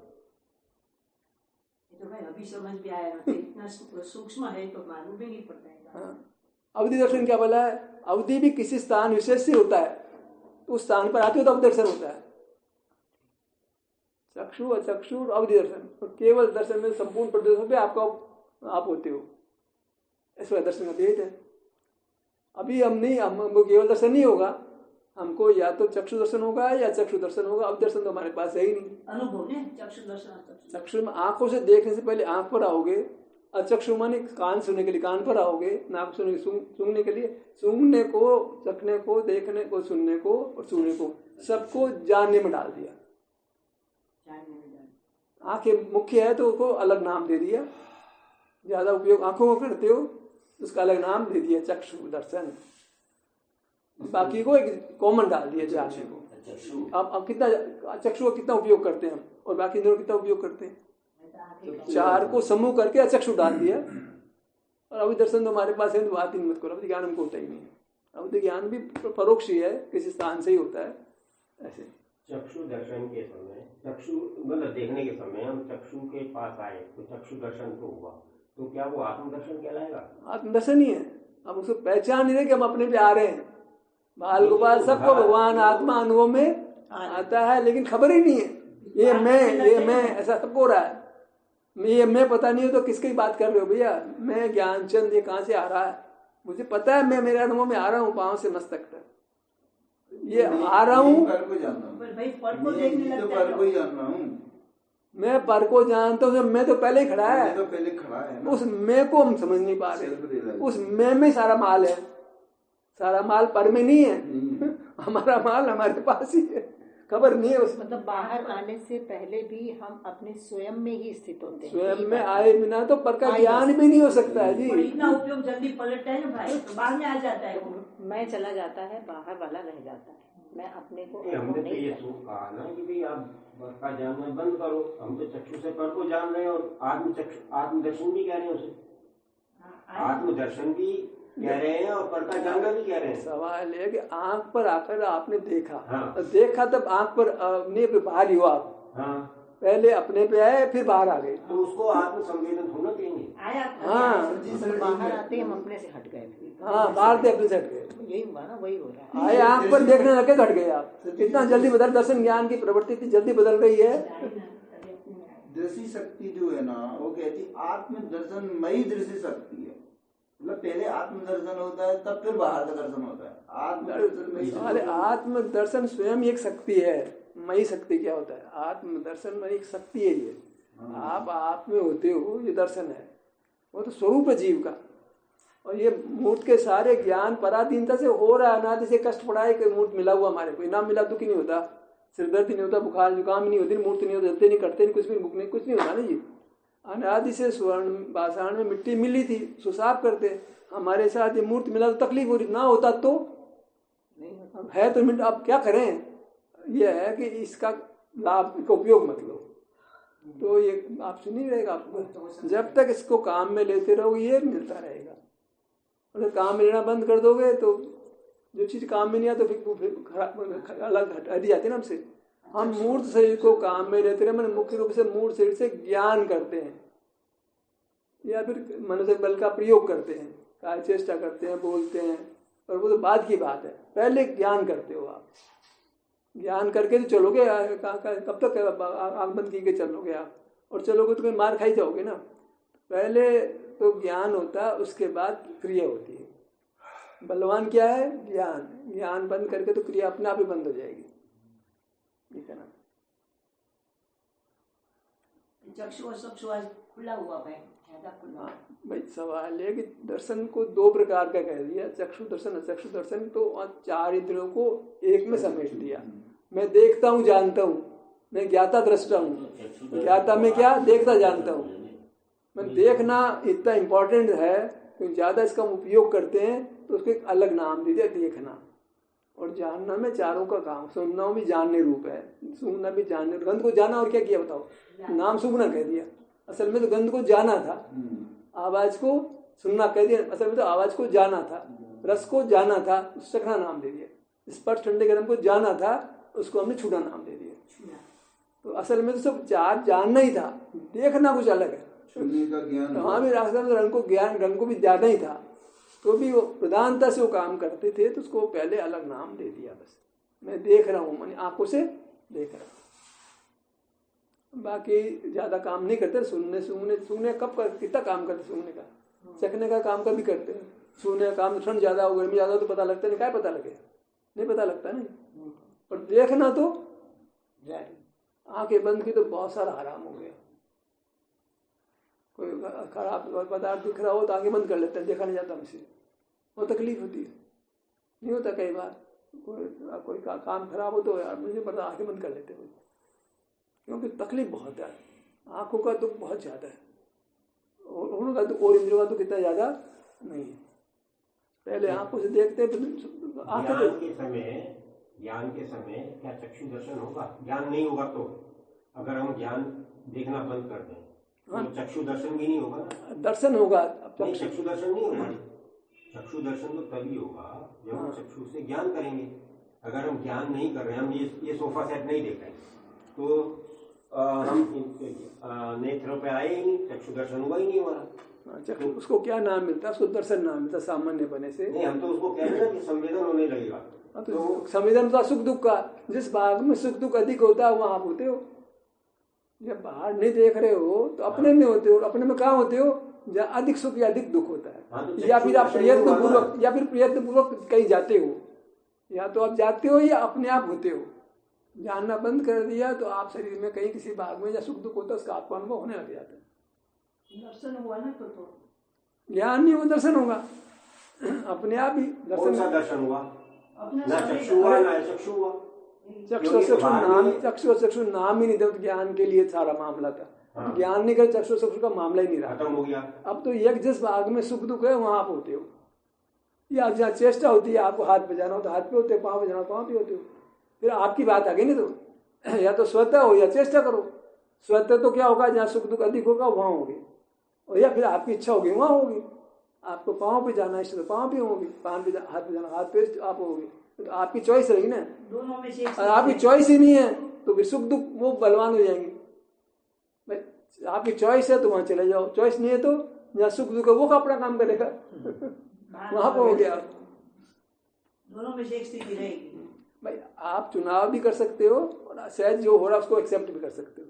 तो भाई अभी समझ भी आया, इतना सूक्ष्म है तो मालूम भी नहीं पड़ता है। हाँ। अवधि दर्शन क्या बोला है? अवधि भी किसी स्थान विशेष से होता है, तो उस स्थान पर आते हो तो अवधि दर्शन होता है। चक्षु, अचक्षु, अवधि दर्शन, तो केवल दर्शन में संपूर्ण प्रदेशों पे आपका आप होते हो। ऐसा दर्शन का भेद है। अभी हमको केवल दर्शन नहीं होगा, हमको या तो चक्षु दर्शन होगा या चक्षु दर्शन होगा। अब दर्शन तो हमारे पास है ही नहीं। अनुभव ने चक्षु दर्शन, चक्षु में आंखों से देखने से पहले आंख पर आओगे, अचक्षु माने कान सुनने के लिए कान पर आओगे, नाक सुनने सूंघने के लिए सूंघने को, चखने को, देखने को, सुनने को और छूने को, सबको जानने में डाल दिया। आंखें मुख्य है तो उसको अलग नाम दे दिया। ज्यादा उपयोग आंखों को करते हो उसका अलग नाम दे दिया चक्षु दर्शन। बाकी को एक कॉमन डाल दिया जानने को। अब कितना चक्षु का कितना उपयोग करते हैं हम, और बाकी इंद्रियों कितना उपयोग करते हैं? चार को समूह करके अचक्षु डाल दिया। और अवधि दर्शन तो हमारे पास है, तो बात ही मत करो। अवधि ज्ञान हमको होता ही नहीं है। अवधि ज्ञान भी परोक्ष ही है, किसी स्थान से ही होता है। ऐसे चक्षु दर्शन के समय, चक्षु मतलब देखने के समय हम चक्षु के पास आए तो चक्षु दर्शन तो हुआ, तो क्या वो आत्मदर्शन कहलाएगा? आत्मदर्शन ही है। हम उसको पहचान नहीं रहे कि हम अपने पे आ रहे हैं। बाल गोपाल सबको भगवान आत्मा अनुभव में आता है, लेकिन खबर ही नहीं है ये मैं ऐसा सबको हो रहा है। ये मैं पता नहीं हो तो किसकी बात कर रहे हो भैया? मैं ज्ञानचंद, ये कहाँ से आ रहा है? मुझे पता है मैं मेरे अनुभव में आ रहा हूँ पाँव से मस्तक तक, ये आ रहा हूँ। मैं पर को जानता हूँ, मैं तो पहले ही खड़ा है। उस मैं को हम समझ नहीं पा रहे। उस मैं में सारा माल है। सारा माल पर में नहीं है हमारा माल हमारे पास ही है, खबर नहीं है उसमें। मतलब बाहर आने से पहले भी हम अपने स्वयं में ही स्थित होते हैं। स्वयं में आए बिना तो पर का ज्ञान भी नहीं हो सकता है जी। इतना उपयोग जल्दी पलटता है ना भाई, तो बाद में आ जाता है वो। मैं चला जाता है, बाहर वाला रह जाता है। मैं अपने को हमने तो ये कहा ना कि भाई आप बर का जानना बंद करो। हम तो चक्षु से पर को जान रहे हैं और आत्मदर्शन भी कह रहे हैं उसे, आत्मदर्शन भी कह रहे हैं और पर का जानना भी कह रहे हैं। सवाल है कि आंख पर आकर आपने देखा, हाँ। देखा तब आंख पर अपने पे बाहर ही हो आप। हाँ। पहले अपने पे आए फिर बाहर आ गए, तो उसको आत्म संवेदन होना चाहिए। आया हाँ बाहर आते हम अपने से हट गए। हाँ, बाहर थे अपने से हट गए, यही हुआ ना, वही हो रहा है। आए आंख पर देखने लगे तो हट गए आप। इतना जल्दी बदल, दर्शन ज्ञान की प्रवृत्ति इतनी जल्दी बदल रही है। दृष्टि शक्ति जो है ना, वो कहती आत्म दर्शन मई दृष्टि शक्ति है। मतलब पहले आत्म दर्शन होता है, तब फिर बाहर का दर्शन होता है। आत्म दर्शन स्वयं एक शक्ति है। मई शक्ति क्या होता है? आत्म दर्शन में एक शक्ति है ये। आप में होते हो, ये दर्शन है, वो तो स्वरूप है जीव का। और ये मूर्त के सारे ज्ञान पराधीनता से हो रहा है। अनादि से कष्ट पड़ा है कि मूर्त मिला हुआ हमारे को, इनाम मिला दुखी नहीं होता, सिरदर्द नहीं होता, बुखार जुकाम नहीं होती, मूर्त नहीं होता, जलते नहीं, करते नहीं, कुछ भी भूख नहीं, कुछ नहीं होता ना जी। अनादि से स्वर्ण बासाण में मिट्टी मिली थी, सुसाब करते, हमारे साथ ये मूर्त मिला तो तकलीफ हो रही, ना होता तो नहीं है। तो मिट, अब क्या करें? यह है कि इसका लाभ का उपयोग मत लो, तो ये आपसे नहीं रहेगा। आपको जब तक इसको काम में लेते रहोगे ये मिलता रहेगा। अगर काम में लेना बंद कर दोगे तो जो चीज काम में नहीं आता तो फिर अलग हट जाती है ना हमसे। हम मूर्त शरीर को काम में लेते रहे, मुख्य रूप से मूर्त शरीर से ज्ञान करते हैं या फिर मनुष्य बल का प्रयोग करते हैं, काय चेष्टा करते हैं, बोलते हैं, और वो तो बाद की बात है। पहले ज्ञान करते हो आप, ज्ञान करके तो चलोगे, कब तक आंख बंद की के चलोगे आप? और चलोगे तो कहीं मार खाई जाओगे ना। पहले तो ज्ञान होता, उसके बाद क्रिया होती है। बलवान क्या है? ज्ञान। ज्ञान बंद करके तो क्रिया अपने आप ही बंद हो जाएगी, ठीक है ना। चक्षु और चक्षु आज खुला हुआ भाई, ज्यादा खुला। भाई सवाल है कि दर्शन को दो प्रकार का कह दिया, चक्षु दर्शन, अचक्षु दर्शन। तो चार इंद्रियों को एक में समेट दिया। मैं देखता हूँ, जानता हूँ, मैं ज्ञाता दृष्टा हूँ। ज्ञाता में क्या? देखता जानता हूँ। मैं देखना इतना इम्पोर्टेंट है कि ज्यादा इसका उपयोग करते हैं तो उसको एक अलग नाम दे दिया, देखना। और जानना में चारों का काम, सुनना भी जानने रूप है, सुनना भी जानने। गंध को जाना और क्या किया बताओ? नाम सुनना कह दिया, असल में तो गंध को जाना था। आवाज को सुनना कह दिया, असल में तो आवाज को जाना था। रस को जाना था, चखना नाम दे दिया। स्पर्श ठंडे गर्म को जाना था, उसको हमने छूना नाम दे दिया। तो असल में तो सब चार जानना ही था, देखना कुछ अलग है। वहां भी रास्ता में रंग को ज्ञान, रंग को भी जाना ही था, तो भी वो प्रधानता से वो काम करते थे, तो उसको पहले अलग नाम दे दिया। बस मैं देख रहा हूँ, मैंने आंखों से देख रहा हूँ, बाकी ज्यादा काम नहीं करते। सुनने कब कर, कितना काम करते? सुनने का, चखने का काम कभी करते हैं। सुनने का काम ठंड ज्यादा हो, गर्मी ज्यादा हो तो पता लगता नहीं, क्या पता लगे? नहीं पता लगता नहीं। पर देखना तो आंखें बंद की तो बहुत सारा आराम हो गया। कोई खराब पदार्थ दिख रहा हो तो आंखें बंद कर लेते हैं, देखा नहीं जाता हमसे, वो तकलीफ होती है। नहीं होता कई बार कोई काम खराब हो तो यार मुझे पता, आंखें बंद कर लेते हैं, क्योंकि तकलीफ बहुत है। आंखों का दुख बहुत ज्यादा है, और उनका दुख और इंद्रियों का दुख इतना ज्यादा नहीं है। पहले आंखों से देखते हैं। ज्ञान के समय क्या चक्षु दर्शन होगा? ज्ञान नहीं होगा तो अगर हम ज्ञान देखना बंद कर दें तो चक्षु दर्शन भी नहीं होगा ना। दर्शन होगा, चक्षु दर्शन नहीं होगा। चक्षु दर्शन तो तभी होगा जब हम चक्षु से ज्ञान करेंगे। अगर हम ज्ञान नहीं कर रहे हैं, हम ये सोफा सेट नहीं देख रहे तो हम नेत्रों पे आए ही नहीं, चक्षु दर्शन हुआ ही नहीं हमारा। चक्षु उसको क्या नाम मिलता है? उसको दर्शन नाम मिलता, सामान्य बने से। नहीं, हम तो उसको कह रहे हैं कि संवेदन होने लगेगा। तो संवेदन तो सुख दुख का, जिस भाग में सुख दुख अधिक होता है वहां आप होते हो। जब बाहर नहीं देख रहे हो तो अपने में होते हो। अपने में कहाँ होते हो? जहाँ अधिक सुख या अधिक दुख होता है, या फिर आप प्रयत्न पूर्वक कहीं जाते हो, या तो आप जाते हो या अपने आप होते हो। जानना बंद कर दिया तो आप शरीर में कहीं किसी भाग में या सुख दुख होता है, उसका आपको अनुभव होने लग जाता है। दर्शन हुआ ना तो ज्ञान नहीं हो, दर्शन होगा। अपने आप ही कौन सा दर्शन हुआ? ना चक्षु हुआ ना चक्षु हुआ। चक्षु नाम ही नहीं था, ज्ञान के लिए सारा मामला था। हाँ। ज्ञान नहीं कर चक्षु का मामला ही नहीं रहा, खत्म हो गया। अब तो एक जिस भाग में सुख दुख है वहां आप होते हो, या जहाँ चेष्टा होती है आपको हाथ बजाना हो तो हाथ पे होते हो, पाँव बजाना हो पाँव पे होते हो। फिर आपकी बात आ गई नहीं तो या तो स्वतः हो या चेष्टा करो। स्वतः तो क्या होगा, जहाँ सुख दुख अधिक होगा वहां होगी, और या फिर आपकी इच्छा होगी वहां होगी। आपको पाँव पे जाना है तो पाँव पे होगी, पाँव पे हाथ पे जाना हाथ पे आप होगी, तो आपकी चॉइस रहेगी ना। दोनों में से और आपकी चॉइस ही नहीं है तो फिर सुख दुख वो बलवान हो जाएंगे। आपकी चॉइस है तो वहां चले जाओ, चॉइस नहीं है तो जहाँ सुख दुख है वो अपना काम करेगा वहां पर हो गया। दोनों में से एक स्थिति रहेगी। भाई आप चुनाव भी कर सकते हो और शायद जो हो रहा है उसको एक्सेप्ट भी कर सकते हो।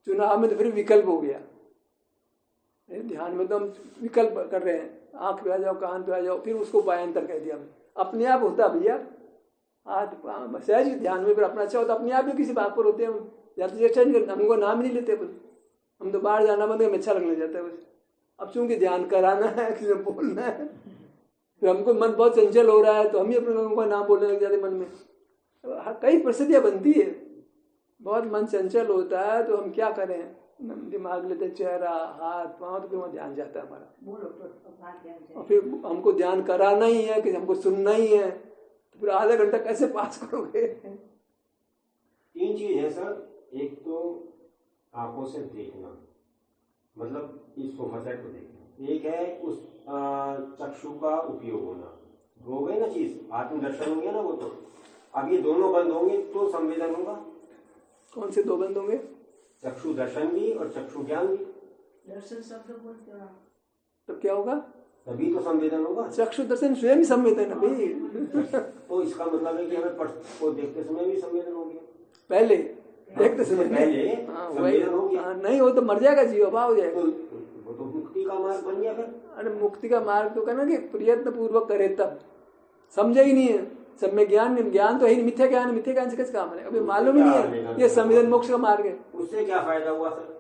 चुनाव में तो फिर विकल्प हो गया, ध्यान में तो हम विकल्प कर रहे हैं, आंख पे आ जाओ कान पे आ जाओ, फिर उसको बायांतर कह दिया। अपने आप होता भैया हाथ सहज ध्यान में, फिर अपना अच्छा होता अपने आप भी किसी बात पर होते हैं। या तो चेष्टा नहीं करते, हमको नाम नहीं लेते, बस हम तो बाहर जाना बंद अच्छा लगने जाता है बस। अब चूंकि ध्यान कराना है, किसी में बोलना है, फिर हमको मन बहुत चंचल हो रहा है तो हम ही अपने लोगों का नाम बोलने लग जाते मन में। कई परिस्थितियां बनती है, बहुत मन चंचल होता है तो हम क्या करें, दिमाग लेते चेहरा हाथ पाँव, तो फिर वहाँ ध्यान जाता है हमारा। और फिर हमको ध्यान कराना ही है कि हमको सुनना ही है, तो फिर आधा घंटा कैसे पास करोगे। 3 चीज है सर। एक तो आंखों से देखना, मतलब इस सोफा सेट को देखना। एक है उस चक्षु का उपयोग होना, हो गई ना चीज, आत्मदर्शन हो गया ना वो। तो अब ये दोनों बंद होंगे तो संवेदन होगा। कौन से 2 बंद होंगे? चक्षु दर्शन भी और चक्षु ज्ञान भी। दर्शन शब्द बोलते हो तो क्या होगा? तभी तो संवेदन होगा। चक्षु दर्शन स्वयं ही संवेदन है भाई। तो इसका मतलब है कि हमें को देखते समय भी संवेदन हो गया। पहले देखते समय पहले संवेदन हो गया। नहीं हो तो मर जाएगा, जीव अभाव हो जाएगा। वो तो मुक्ति का मार्ग बन गया फिर। अरे मुक्ति का मार्ग तो कहना कि प्रयत्न पूर्वक करे, तब समझा ही नहीं है, सब में ज्ञान तो है, मिथ्या ज्ञान से कैसे काम है, अभी मालूम ही नहीं है ये संवेदन मोक्ष का मार्ग है। उससे क्या फायदा हुआ सर?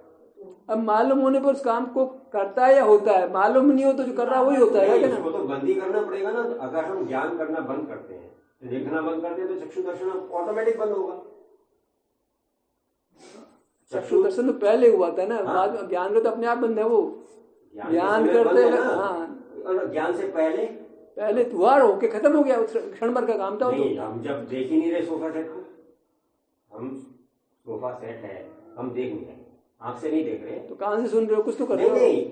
अब मालूम होने पर उस काम को करता है या होता है, मालूम नहीं हो तो जो कर रहा है वही होता है। उसको तो बंद ही करना पड़ेगा ना। अगर हम ज्ञान करना बंद करते हैं, देखना बंद करते हैं, तो चक्षु दर्शन ऑटोमेटिक बंद होगा। चक्षु दर्शन तो पहले हुआ था ना, बाद में ज्ञान का तो अपने आप बंद है। वो ज्ञान करते हैं, हाँ ज्ञान से पहले द्वार होके खत्म हो गया, क्षण भर का काम था। नहीं, हम जब देख ही नहीं रहे सोफा सेट को, हम सोफा सेट है हम देख नहीं रहे, आंख से नहीं देख रहे, तो कान से सुन रहे हो, कुछ तो कर रहे हो। नहीं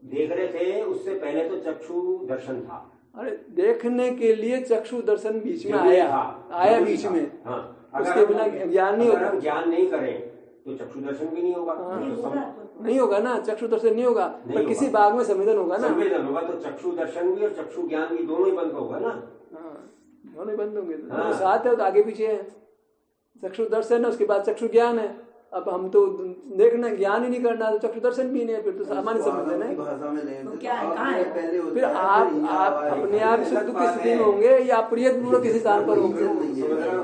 देख रहे थे, उससे पहले तो चक्षु दर्शन था। अरे देखने के लिए चक्षु दर्शन बीच में आया बीच में। हाँ, उसके बिना ज्ञान नहीं होगा। हम ज्ञान नहीं करें तो चक्षु दर्शन भी नहीं होगा। नहीं होगा ना, चक्षु दर्शन नहीं होगा, पर किसी भाग में संवेदन होगा ना। संवेदन होगा तो चक्षु दर्शन भी और चक्षु ज्ञान भी दोनों ही बंद होगा ना। दोनों ही बंद होंगे, दोनों साथ है तो आगे पीछे है। चक्षु दर्शन है, उसके बाद चक्षु ज्ञान है। अब हम तो देखना ज्ञान ही नहीं करना, तो चक्षु दर्शन भी नहीं है, फिर तो सामान्य संवेदन है। फिर आप अपने आप सुख दुख की स्थिति में होंगे या प्रयत्नपूर्वक किसी स्थान पर होंगे।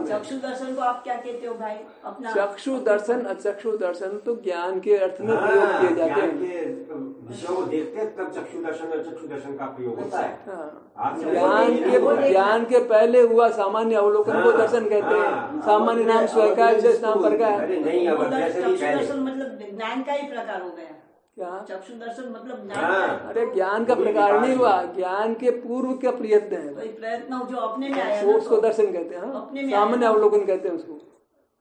चक्षु दर्शन को आप क्या कहते हो भाई? अपना चक्षु दर्शन अचक्षु दर्शन तो ज्ञान के अर्थ में प्रयोग किए जाते हैं। विषयों को देखते हैं तब चक्षु दर्शन और चक्षु दर्शन का प्रयोग होता है। ज्ञान के पहले हुआ सामान्य अवलोकन को दर्शन कहते हैं। सामान्य नाम स्वयं का, विशेष नाम पर का है। चक्षु दर्शन मतलब ज्ञान का ही प्रकार हो गया। क्या चक्षु दर्शन मतलब ज्ञान? अरे ज्ञान का प्रकार नहीं हुआ, ज्ञान के पूर्व का प्रयत्न है। तो प्रयत्न जो अपने में आया, उसको दर्शन कहते हैं। सामान्य अवलोकन कहते हैं उसको,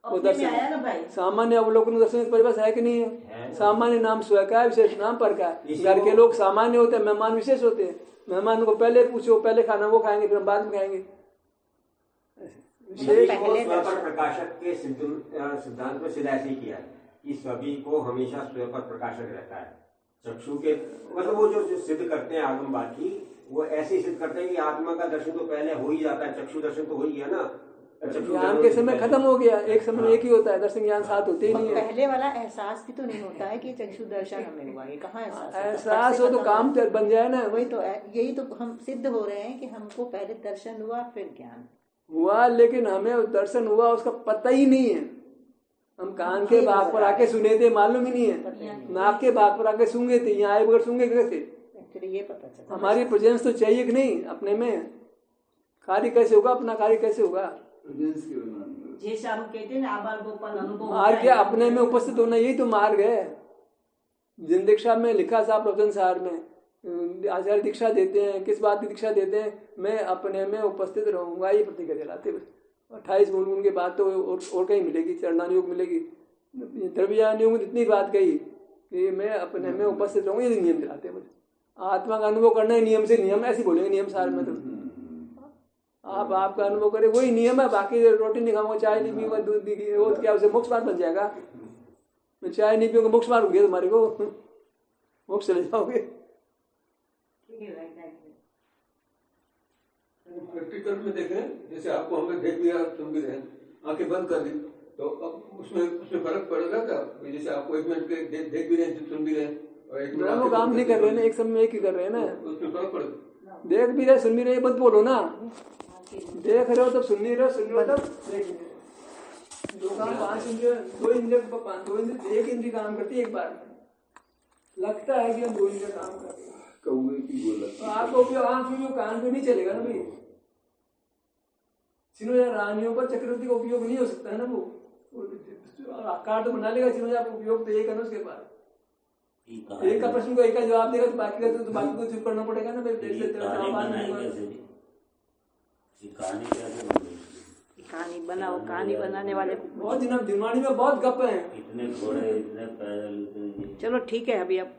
वो दर्शन। सामान्य अवलोकन दर्शन की परिभाषा है कि नहीं है? सामान्य नाम स्वयं का है, विशेष नाम पर का है। घर के लोग सामान्य होते हैं, मेहमान विशेष होते हैं। मेहमान को पहले पूछो, पहले खाना वो खाएंगे फिर बाद में खाएंगे। प्रकाशक के सिद्धांत में सीधा ऐसे ही किया है कि सभी को हमेशा स्वयं पर प्रकाशक रहता है। चक्षु के मतलब वो जो सिद्ध करते हैं आगमवादी, वो ऐसे सिद्ध करते हैं कि आत्मा का दर्शन तो पहले हो ही जाता है, चक्षु दर्शन तो हो ही गया ना। ज्ञान के समय खत्म हो गया, एक समय एक ही होता है, दर्शन ज्ञान साथ होते ही नहीं है। पहले वाला एहसास भी तो नहीं होता है कि चक्षु दर्शन हमें हुआ, ये कहाँ एहसास हो तो काम बन जाए ना। वही तो, यही तो हम सिद्ध हो रहे हैं कि हमको पहले दर्शन हुआ फिर ज्ञान हुआ, लेकिन हमें दर्शन हुआ उसका पता ही नहीं है। हम कान के भाग पर आके सुने थे, मालूम ही नहीं है। नाक के भाग पर आके सूंघे थे, यहाँ आए बगैर सूंघे कैसे? एक्चुअली ये पता चला। हमारी प्रेजेंस तो चाहिए कि नहीं अपने में। कार्य कैसे होगा, अपना कार्य कैसे होगा? प्रेजेंस के बिना नहीं। जैसे हम कहते हैं ना आबाल गोपाल अनुभव मार्ग क्या? अपने में उपस्थित होना, यही तो मार्ग है। जिन दीक्षा में लिखा साहब प्रवचन सार में आचार्य दीक्षा देते हैं, किस बात की दीक्षा देते हैं? मैं अपने में उपस्थित रहूंगा, ये प्रतिज्ञा दिलाते हैं। 28 गुण के बाद तो और कहीं मिलेगी, चरणानुयोग मिलेगी, द्रव्यानुयोग में इतनी बात कही कि मैं अपने में उपस्थित रहूंगा, ये नियम दिलाते हैं। आत्मा का अनुभव करना है नियम से, नियम ऐसे बोलेंगे नियम सार में। तो आप आपका अनुभव करें, वही नियम है। बाकी रोटी नहीं खाऊंगा, चाय नहीं पीऊंगा, दूध नहीं पीऊंगा, वो क्या उसे मोक्ष मार्ग बन जाएगा? मैं चाय नहीं पीऊंगा, मोक्ष मार्ग हो गया तुम्हारे को, मोक्ष चले जाओगे। प्रैक्टिकल में देखें, जैसे आपको हमने देख लिया, सुन भी रहे, आंखें बंद कर दी, तो अब उसमें फर्क पड़ेगा क्या? जैसे आपको 1 मिनट के देख भी रहे, सुन भी रहे, और 1 मिनट दोनों काम नहीं कर रहे हैं ना, एक समय एक ही कर रहे हैं ना। उसमें फर्क पड़ेगा। देख भी रहे, सुन भी रहे, मत बोलो ना। देख रहे हो तब सुन नहीं रहे हो, सुन रहे हो तब देख नहीं रहे। दो काम, 5 इंद्रिय, 2 इंद्रिय, 1 इंद्रिय काम करती है एक बार में। लगता है कि हम 2 इंद्रिय काम कर रहे हैं। कौवे की बोला तो आपको उपयोग आंख में, कान पे नहीं चलेगा ना भाई। सिनोजा रानियों पर चक्रवर्ती का उपयोग नहीं हो सकता है ना। वो आकार तो बना लेगा सिनोजा, उपयोग तो एक है ना उसके बाद। एक का प्रश्न को एक का जवाब देगा, तो बाकी का तो बाकी को चुप करना पड़ेगा ना। कहानी बनाओ, कहानी बनाने वाले बहुत दिमागी में बहुत गप है। इतने घोड़े, इतने पैदल, इतने। चलो ठीक है, अभी अब